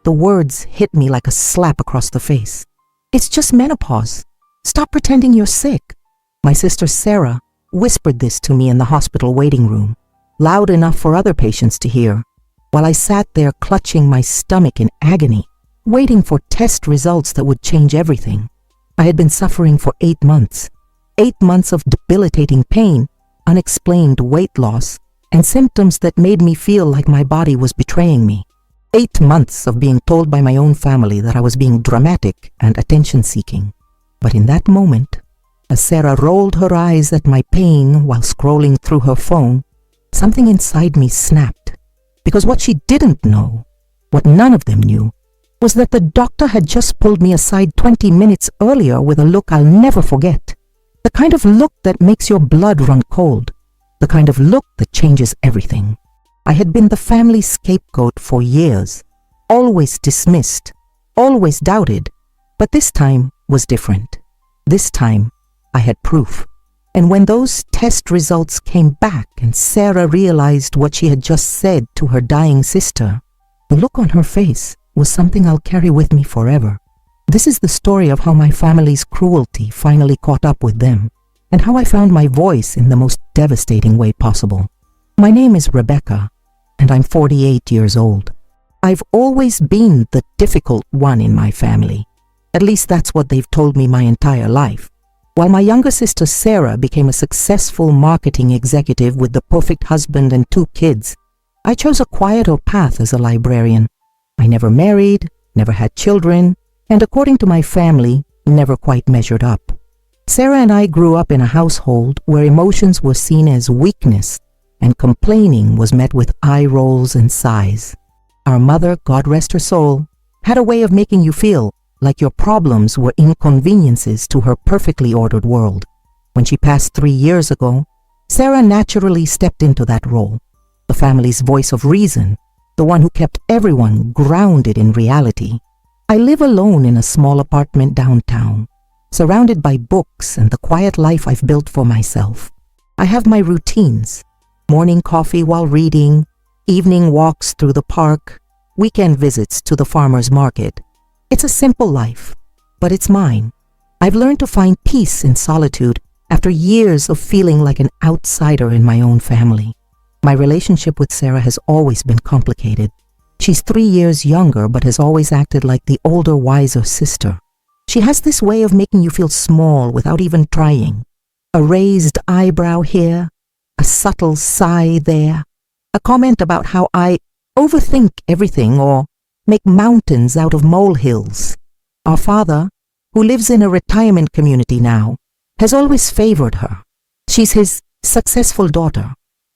the words hit me like a slap across the face. It's just menopause. Stop pretending you're sick. My sister Sarah whispered this to me in the hospital waiting room, loud enough for other patients to hear, while I sat there clutching my stomach in agony, waiting for test results that would change everything. I had been suffering for 8 months. 8 months of debilitating pain, unexplained weight loss, and symptoms that made me feel like my body was betraying me. 8 months of being told by my own family that I was being dramatic and attention-seeking. But in that moment, as Sarah rolled her eyes at my pain while scrolling through her phone, something inside me snapped. Because what she didn't know, what none of them knew, was that the doctor had just pulled me aside 20 minutes earlier with a look I'll never forget. The kind of look that makes your blood run cold. The kind of look that changes everything. I had been the family scapegoat for years, always dismissed, always doubted, but this time was different. This time, I had proof. And when those test results came back and Sarah realized what she had just said to her dying sister, the look on her face was something I'll carry with me forever. This is the story of how my family's cruelty finally caught up with them, and how I found my voice in the most devastating way possible. My name is Rebecca, and I'm 48 years old. I've always been the difficult one in my family. At least that's what they've told me my entire life. While my younger sister Sarah became a successful marketing executive with the perfect husband and 2 kids, I chose a quieter path as a librarian. I never married, never had children, and according to my family, never quite measured up. Sarah and I grew up in a household where emotions were seen as weakness and complaining was met with eye rolls and sighs. Our mother, God rest her soul, had a way of making you feel like your problems were inconveniences to her perfectly ordered world. When she passed 3 years ago, Sarah naturally stepped into that role, the family's voice of reason, the one who kept everyone grounded in reality. I live alone in a small apartment downtown, surrounded by books and the quiet life I've built for myself. I have my routines, morning coffee while reading, evening walks through the park, weekend visits to the farmer's market. It's a simple life, but it's mine. I've learned to find peace in solitude after years of feeling like an outsider in my own family. My relationship with Sarah has always been complicated. She's 3 years younger but has always acted like the older, wiser sister. She has this way of making you feel small without even trying. A raised eyebrow here, a subtle sigh there, a comment about how I overthink everything or make mountains out of molehills. Our father, who lives in a retirement community now, has always favored her. She's his successful daughter,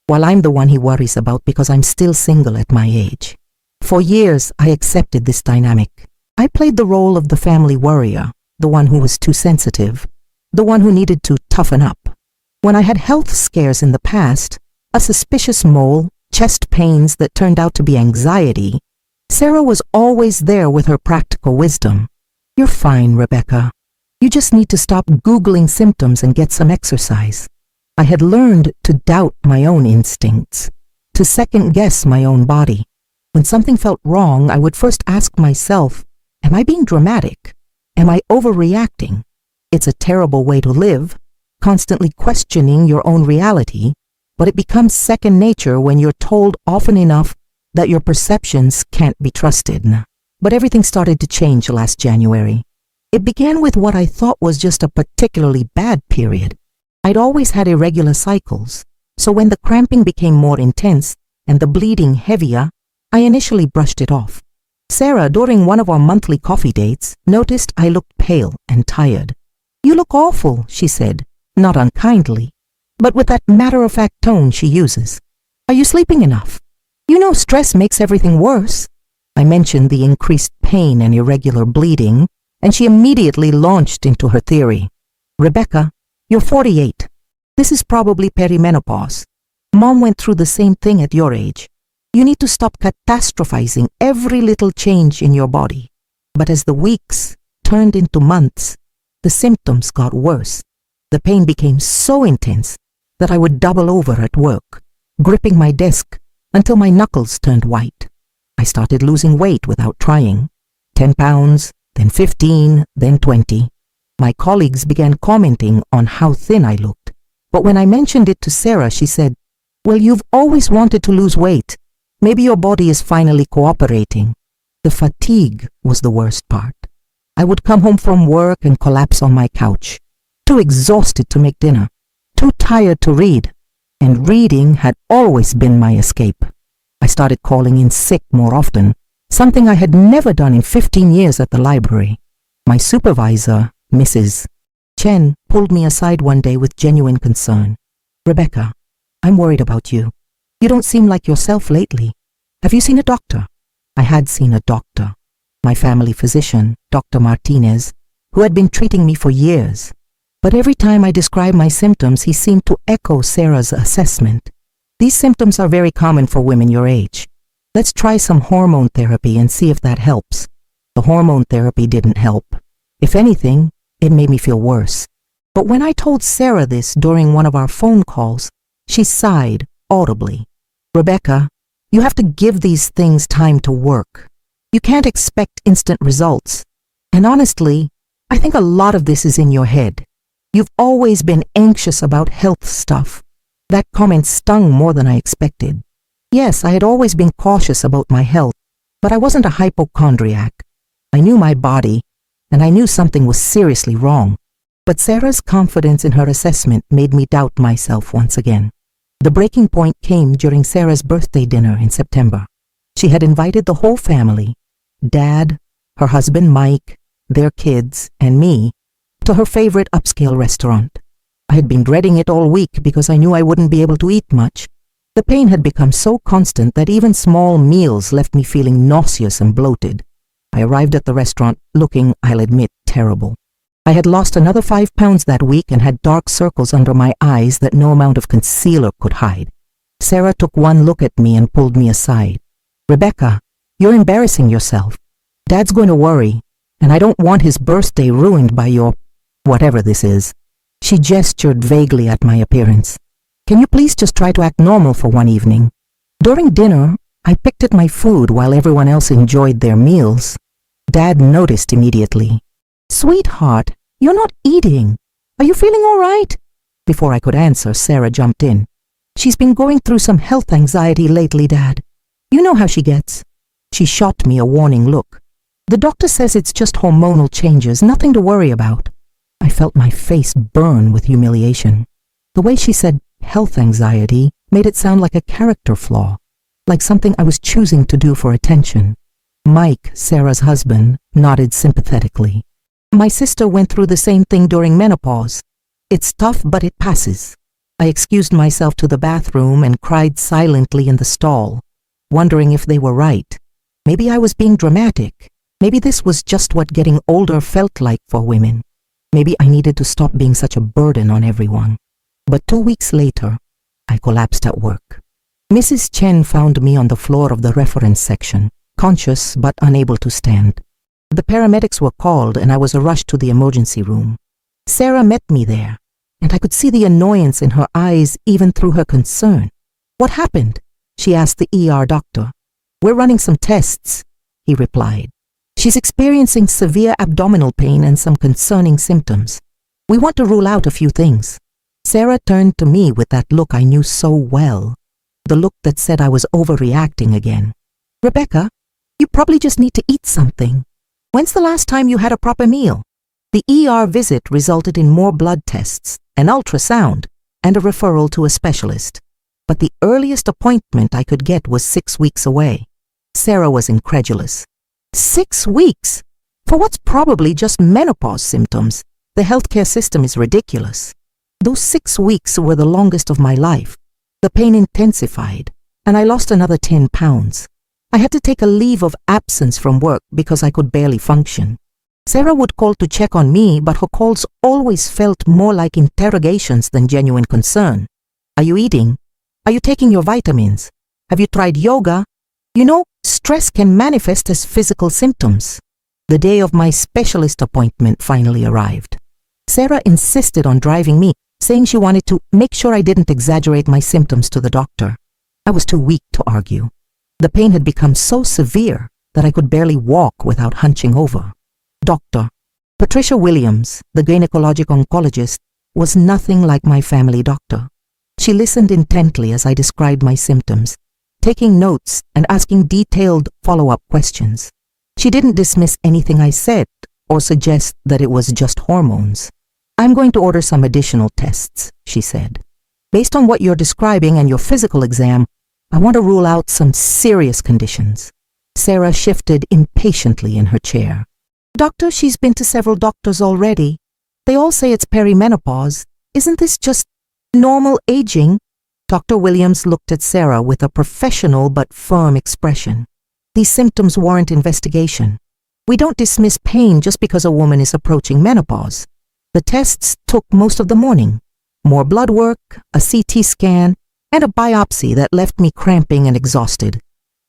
while I'm the one he worries about because I'm still single at my age. For years, I accepted this dynamic. I played the role of the family worrier, the one who was too sensitive, the one who needed to toughen up. When I had health scares in the past, a suspicious mole, chest pains that turned out to be anxiety, Sarah was always there with her practical wisdom. You're fine, Rebecca. You just need to stop Googling symptoms and get some exercise. I had learned to doubt my own instincts, to second-guess my own body. When something felt wrong, I would first ask myself, am I being dramatic? Am I overreacting? It's a terrible way to live, constantly questioning your own reality, but it becomes second nature when you're told often enough that your perceptions can't be trusted. But everything started to change last January. It began with what I thought was just a particularly bad period. I'd always had irregular cycles, so when the cramping became more intense and the bleeding heavier, I initially brushed it off. Sarah, during one of our monthly coffee dates, noticed I looked pale and tired. "You look awful," she said, not unkindly, but with that matter-of-fact tone she uses. "Are you sleeping enough? You know stress makes everything worse." I mentioned the increased pain and irregular bleeding, and she immediately launched into her theory. "Rebecca, you're 48. This is probably perimenopause. Mom went through the same thing at your age. You need to stop catastrophizing every little change in your body." But as the weeks turned into months, the symptoms got worse. The pain became so intense that I would double over at work, gripping my desk until my knuckles turned white. I started losing weight without trying. 10 pounds, then 15, then 20. My colleagues began commenting on how thin I looked. But when I mentioned it to Sarah, she said, "Well, you've always wanted to lose weight. Maybe your body is finally cooperating." The fatigue was the worst part. I would come home from work and collapse on my couch, too exhausted to make dinner, too tired to read, and reading had always been my escape. I started calling in sick more often, something I had never done in 15 years at the library. My supervisor, Mrs. Chen, pulled me aside one day with genuine concern. "Rebecca, I'm worried about you. You don't seem like yourself lately. Have you seen a doctor?" I had seen a doctor, my family physician, Dr. Martinez, who had been treating me for years. But every time I described my symptoms, he seemed to echo Sarah's assessment. "These symptoms are very common for women your age. Let's try some hormone therapy and see if that helps." The hormone therapy didn't help. If anything, it made me feel worse. But when I told Sarah this during one of our phone calls, she sighed audibly. "Rebecca, you have to give these things time to work. You can't expect instant results. And honestly, I think a lot of this is in your head. You've always been anxious about health stuff." That comment stung more than I expected. Yes, I had always been cautious about my health, but I wasn't a hypochondriac. I knew my body, and I knew something was seriously wrong. But Sarah's confidence in her assessment made me doubt myself once again. The breaking point came during Sarah's birthday dinner in September. She had invited the whole family, Dad, her husband Mike, their kids, and me, to her favorite upscale restaurant. I had been dreading it all week because I knew I wouldn't be able to eat much. The pain had become so constant that even small meals left me feeling nauseous and bloated. I arrived at the restaurant looking, I'll admit, terrible. I had lost another 5 pounds that week and had dark circles under my eyes that no amount of concealer could hide. Sarah took one look at me and pulled me aside. "Rebecca, you're embarrassing yourself. Dad's going to worry, and I don't want his birthday ruined by your whatever this is." She gestured vaguely at my appearance. "Can you please just try to act normal for one evening?" During dinner, I picked at my food while everyone else enjoyed their meals. Dad noticed immediately. "Sweetheart, you're not eating. Are you feeling all right?" Before I could answer, Sarah jumped in. "She's been going through some health anxiety lately, Dad. You know how she gets." She shot me a warning look. "The doctor says it's just hormonal changes, nothing to worry about." I felt my face burn with humiliation. The way she said health anxiety made it sound like a character flaw, like something I was choosing to do for attention. Mike, Sarah's husband, nodded sympathetically. "My sister went through the same thing during menopause. It's tough, but it passes." I excused myself to the bathroom and cried silently in the stall, wondering if they were right. Maybe I was being dramatic. Maybe this was just what getting older felt like for women. Maybe I needed to stop being such a burden on everyone. But 2 weeks later, I collapsed at work. Mrs. Chen found me on the floor of the reference section, conscious but unable to stand. The paramedics were called and I was rushed to the emergency room. Sarah met me there, and I could see the annoyance in her eyes even through her concern. "What happened?" she asked the ER doctor. "We're running some tests," he replied. "She's experiencing severe abdominal pain and some concerning symptoms. We want to rule out a few things." Sarah turned to me with that look I knew so well, the look that said I was overreacting again. "Rebecca, you probably just need to eat something. When's the last time you had a proper meal?" The ER visit resulted in more blood tests, an ultrasound, and a referral to a specialist. But the earliest appointment I could get was 6 weeks away. Sarah was incredulous. 6 weeks? For what's probably just menopause symptoms? The healthcare system is ridiculous. Those 6 weeks were the longest of my life. The pain intensified, and I lost another 10 pounds. I had to take a leave of absence from work because I could barely function. Sarah would call to check on me, but her calls always felt more like interrogations than genuine concern. "Are you eating? Are you taking your vitamins? Have you tried yoga? You know, stress can manifest as physical symptoms." The day of my specialist appointment finally arrived. Sarah insisted on driving me, saying she wanted to make sure I didn't exaggerate my symptoms to the doctor. I was too weak to argue. The pain had become so severe that I could barely walk without hunching over. Dr. Patricia Williams, the gynecologic oncologist, was nothing like my family doctor. She listened intently as I described my symptoms, taking notes and asking detailed follow-up questions. She didn't dismiss anything I said or suggest that it was just hormones. "I'm going to order some additional tests," she said. "Based on what you're describing and your physical exam, I want to rule out some serious conditions." Sarah shifted impatiently in her chair. "Doctor, she's been to several doctors already. They all say it's perimenopause. Isn't this just normal aging?" Dr. Williams looked at Sarah with a professional but firm expression. "These symptoms warrant investigation. We don't dismiss pain just because a woman is approaching menopause. The tests took most of the morning. More blood work, a CT scan, and a biopsy that left me cramping and exhausted.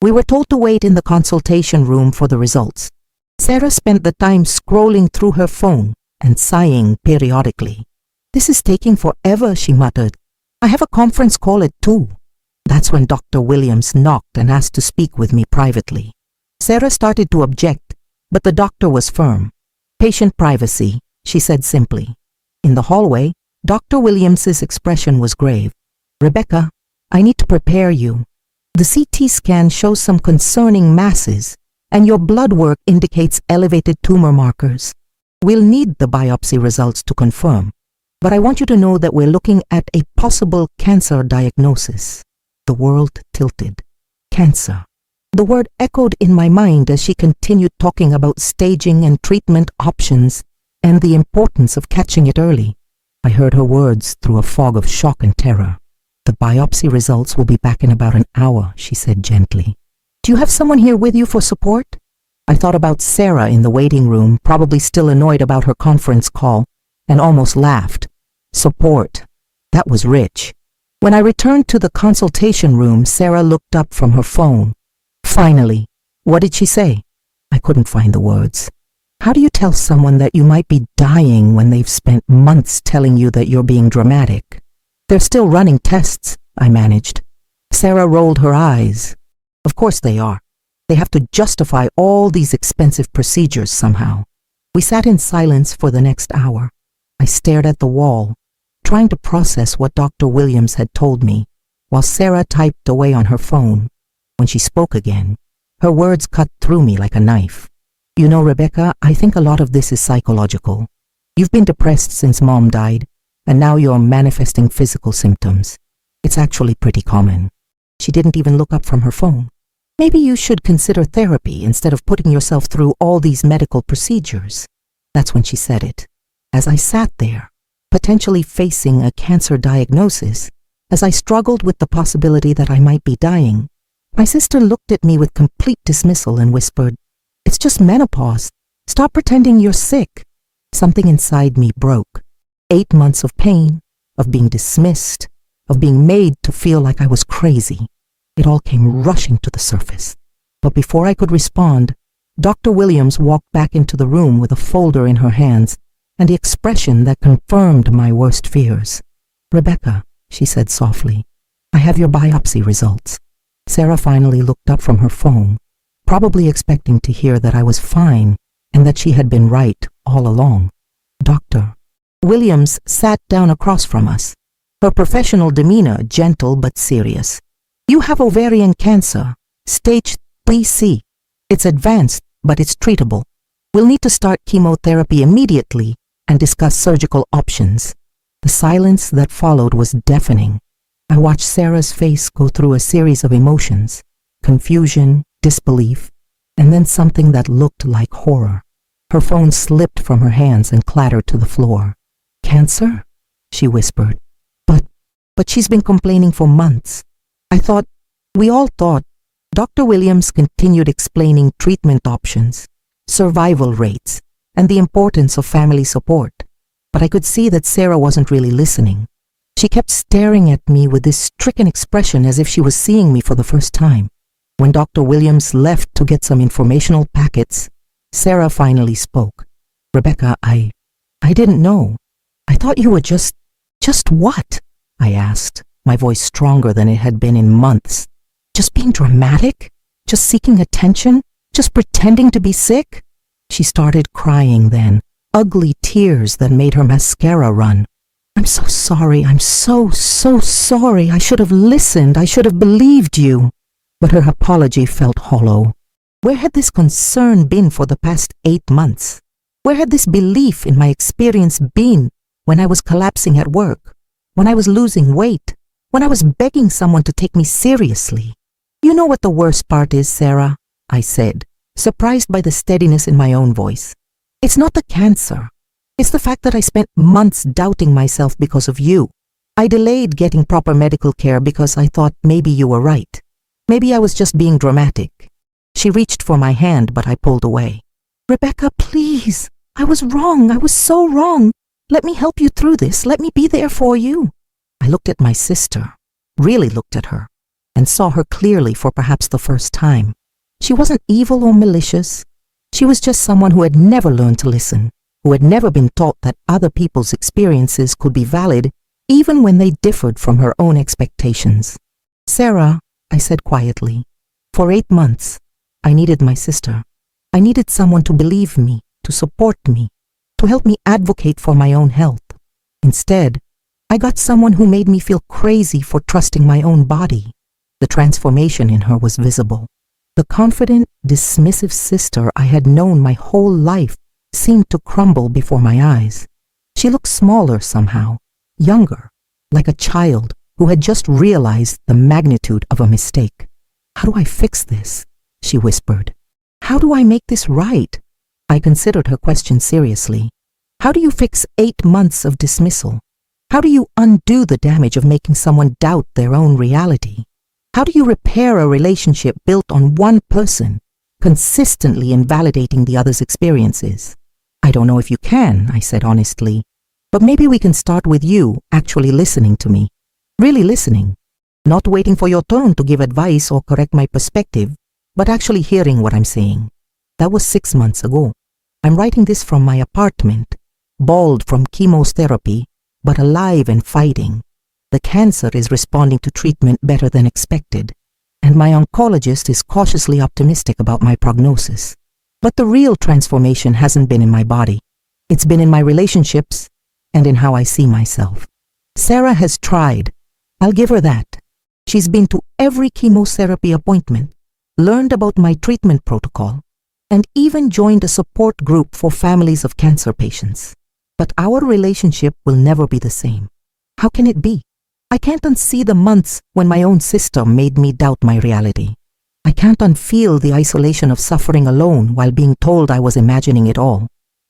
We were told to wait in the consultation room for the results." Sarah spent the time scrolling through her phone and sighing periodically. "This is taking forever," she muttered. "I have a conference call at 2. That's when Dr. Williams knocked and asked to speak with me privately. Sarah started to object, but the doctor was firm. "Patient privacy," she said simply. In the hallway, Dr. Williams's expression was grave. "Rebecca, I need to prepare you. The CT scan shows some concerning masses, and your blood work indicates elevated tumor markers. We'll need the biopsy results to confirm, but I want you to know that we're looking at a possible cancer diagnosis." The world tilted. Cancer. The word echoed in my mind as she continued talking about staging and treatment options and the importance of catching it early. I heard her words through a fog of shock and terror. "The biopsy results will be back in about an hour," she said gently. "Do you have someone here with you for support?" I thought about Sarah in the waiting room, probably still annoyed about her conference call, and almost laughed. Support. That was rich. When I returned to the consultation room, Sarah looked up from her phone. "Finally." "What did she say?" I couldn't find the words. How do you tell someone that you might be dying when they've spent months telling you that you're being dramatic? "They're still running tests," I managed. Sarah rolled her eyes. "Of course they are. They have to justify all these expensive procedures somehow." We sat in silence for the next hour. I stared at the wall, trying to process what Dr. Williams had told me, while Sarah typed away on her phone. When she spoke again, her words cut through me like a knife. "You know, Rebecca, I think a lot of this is psychological. You've been depressed since Mom died, and now you're manifesting physical symptoms. It's actually pretty common." She didn't even look up from her phone. "Maybe you should consider therapy instead of putting yourself through all these medical procedures." That's when she said it. As I sat there, potentially facing a cancer diagnosis, as I struggled with the possibility that I might be dying, my sister looked at me with complete dismissal and whispered, "It's just menopause. Stop pretending you're sick." Something inside me broke. 8 months of pain, of being dismissed, of being made to feel like I was crazy. It all came rushing to the surface. But before I could respond, Dr. Williams walked back into the room with a folder in her hands and the expression that confirmed my worst fears. "Rebecca," she said softly, "I have your biopsy results." Sarah finally looked up from her phone, probably expecting to hear that I was fine and that she had been right all along. Dr. Williams sat down across from us, her professional demeanor gentle but serious. "You have ovarian cancer, stage 3C. It's advanced, but it's treatable. We'll need to start chemotherapy immediately and discuss surgical options." The silence that followed was deafening. I watched Sarah's face go through a series of emotions, confusion, disbelief, and then something that looked like horror. Her phone slipped from her hands and clattered to the floor. "Cancer?" she whispered. But she's been complaining for months. We all thought. Dr. Williams continued explaining treatment options, survival rates, and the importance of family support. But I could see that Sarah wasn't really listening. She kept staring at me with this stricken expression as if she was seeing me for the first time. When Dr. Williams left to get some informational packets, Sarah finally spoke. "Rebecca, I didn't know. I thought you were just what?" I asked, my voice stronger than it had been in months. "Just being dramatic?" Just seeking attention? Just pretending to be sick? She started crying then, ugly tears that made her mascara run. I'm so sorry. I'm so sorry. I should have listened. I should have believed you. But her apology felt hollow. Where had this concern been for the past 8 months? Where had this belief in my experience been when I was collapsing at work, when I was losing weight, when I was begging someone to take me seriously? You know what the worst part is, Sarah, I said, surprised by the steadiness in my own voice. It's not the cancer. It's the fact that I spent months doubting myself because of you. I delayed getting proper medical care because I thought maybe you were right. Maybe I was just being dramatic. She reached for my hand, but I pulled away. Rebecca, please. I was wrong. I was so wrong. Let me help you through this. Let me be there for you. I looked at my sister, really looked at her, and saw her clearly for perhaps the first time. She wasn't evil or malicious. She was just someone who had never learned to listen, who had never been taught that other people's experiences could be valid even when they differed from her own expectations. Sarah, I said quietly, for 8 months, I needed my sister. I needed someone to believe me, to support me, to help me advocate for my own health. Instead, I got someone who made me feel crazy for trusting my own body. The transformation in her was visible. The confident, dismissive sister I had known my whole life seemed to crumble before my eyes. She looked smaller somehow, younger, like a child who had just realized the magnitude of a mistake. How do I fix this? She whispered. How do I make this right? I considered her question seriously. How do you fix 8 months of dismissal? How do you undo the damage of making someone doubt their own reality? How do you repair a relationship built on one person, consistently invalidating the other's experiences? I don't know if you can, I said honestly, but maybe we can start with you actually listening to me. Really listening. Not waiting for your turn to give advice or correct my perspective, but actually hearing what I'm saying. That was 6 months ago. I'm writing this from my apartment, bald from chemotherapy, but alive and fighting. The cancer is responding to treatment better than expected, and my oncologist is cautiously optimistic about my prognosis. But the real transformation hasn't been in my body. It's been in my relationships and in how I see myself. Sarah has tried. I'll give her that. She's been to every chemotherapy appointment, learned about my treatment protocol, and even joined a support group for families of cancer patients. But our relationship will never be the same. How can it be? I can't unsee the months when my own sister made me doubt my reality. I can't unfeel the isolation of suffering alone while being told I was imagining it all.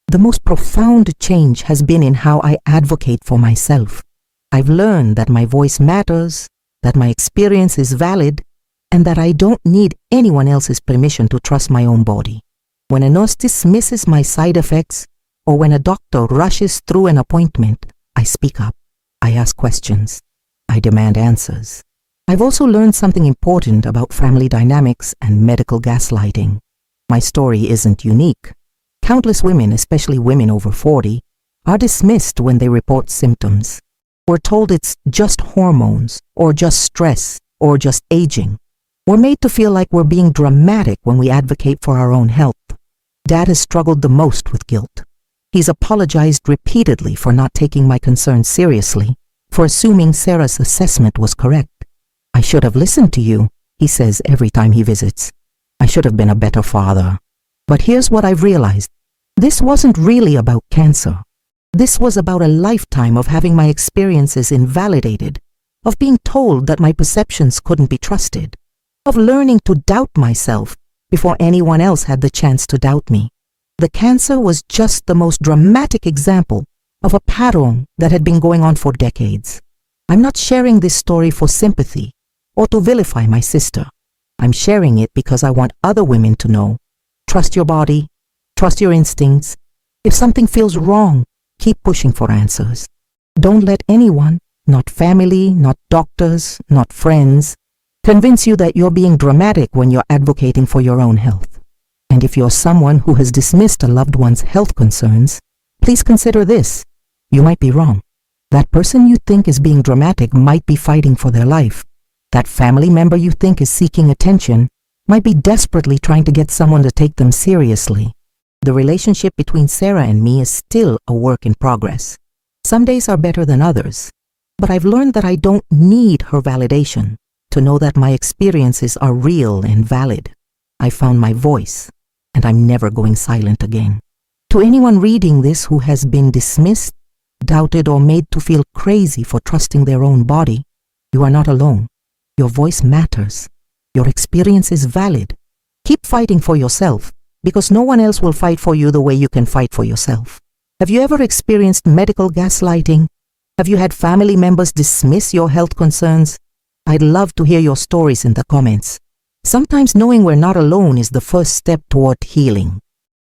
The most profound change has been in how I advocate for myself. I've learned that my voice matters, that my experience is valid, and that I don't need anyone else's permission to trust my own body. When a nurse dismisses my side effects, or when a doctor rushes through an appointment, I speak up. I ask questions. I demand answers. I've also learned something important about family dynamics and medical gaslighting. My story isn't unique. Countless women, especially women over 40, are dismissed when they report symptoms. We're told it's just hormones, or just stress, or just aging. We're made to feel like we're being dramatic when we advocate for our own health. Dad has struggled the most with guilt. He's apologized repeatedly for not taking my concerns seriously, for assuming Sarah's assessment was correct. I should have listened to you, he says every time he visits. I should have been a better father. But here's what I've realized. This wasn't really about cancer. This was about a lifetime of having my experiences invalidated, of being told that my perceptions couldn't be trusted, of learning to doubt myself before anyone else had the chance to doubt me. The cancer was just the most dramatic example of a pattern that had been going on for decades. I'm not sharing this story for sympathy or to vilify my sister. I'm sharing it because I want other women to know. Trust your body. Trust your instincts. If something feels wrong, keep pushing for answers. Don't let anyone, not family, not doctors, not friends, convince you that you're being dramatic when you're advocating for your own health. And if you're someone who has dismissed a loved one's health concerns, please consider this. You might be wrong. That person you think is being dramatic might be fighting for their life. That family member you think is seeking attention might be desperately trying to get someone to take them seriously. The relationship between Sarah and me is still a work in progress. Some days are better than others, but I've learned that I don't need her validation to know that my experiences are real and valid. I found my voice, and I'm never going silent again. To anyone reading this who has been dismissed, doubted, or made to feel crazy for trusting their own body, you are not alone. Your voice matters. Your experience is valid. Keep fighting for yourself, because no one else will fight for you the way you can fight for yourself. Have you ever experienced medical gaslighting? Have you had family members dismiss your health concerns? I'd love to hear your stories in the comments. Sometimes knowing we're not alone is the first step toward healing.